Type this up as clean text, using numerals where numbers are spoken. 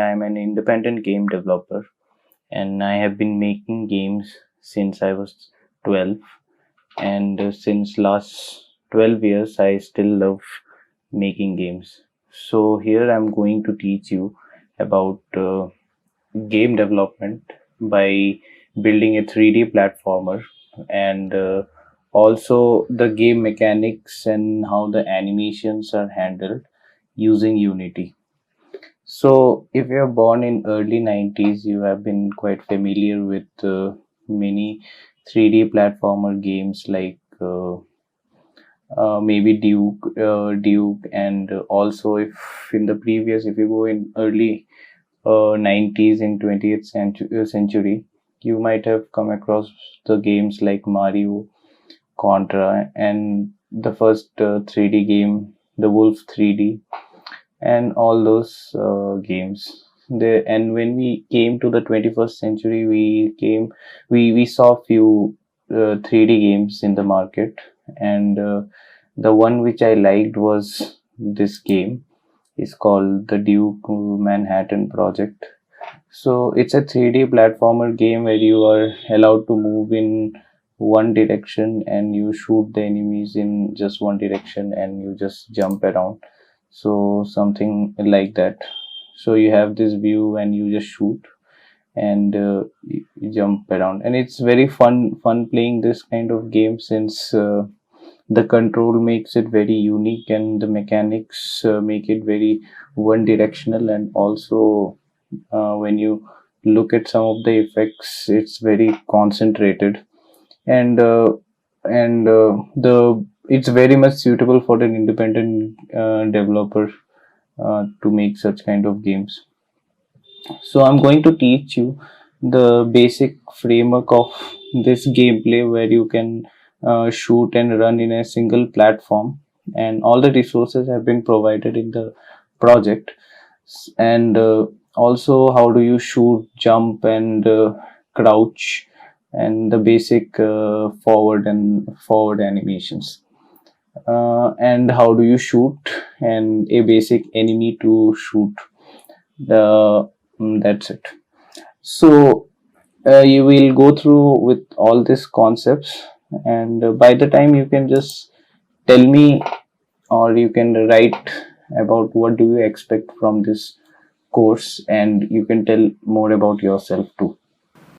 I'm an independent game developer and I have been making games since I was 12, and since last 12 years I still love making games. So here I'm going to teach you about game development by building a 3D platformer, and also the game mechanics and how the animations are handled using Unity. So, if you're born in early 90s, you have been quite familiar with many 3D platformer games like maybe Duke, and also if in the previous, if you go in early 90s in 20th century, you might have come across the games like Mario, Contra, and the first 3D game, the Wolf 3D, and all those games there. And when we came to the 21st century, we saw few 3D games in the market, and the one which I liked was this game. It's called the Duke Manhattan Project. So it's a 3D platformer game where you are allowed to move in one direction and you shoot the enemies in just one direction and you just jump around. So something like that. So you have this view and you just shoot and you jump around, and it's very fun playing this kind of game since the control makes it very unique and the mechanics make it very one directional, and also when you look at some of the effects, it's very concentrated, and the it's very much suitable for an independent developer to make such kind of games. So I'm going to teach you the basic framework of this gameplay where you can shoot and run in a single platform, and all the resources have been provided in the project. And also how do you shoot, jump, and crouch, and the basic forward animations, and how do you shoot, and a basic enemy to shoot. That's it. So you will go through with all these concepts, and by the time you can just tell me, or you can write about what do you expect from this course, and you can tell more about yourself too.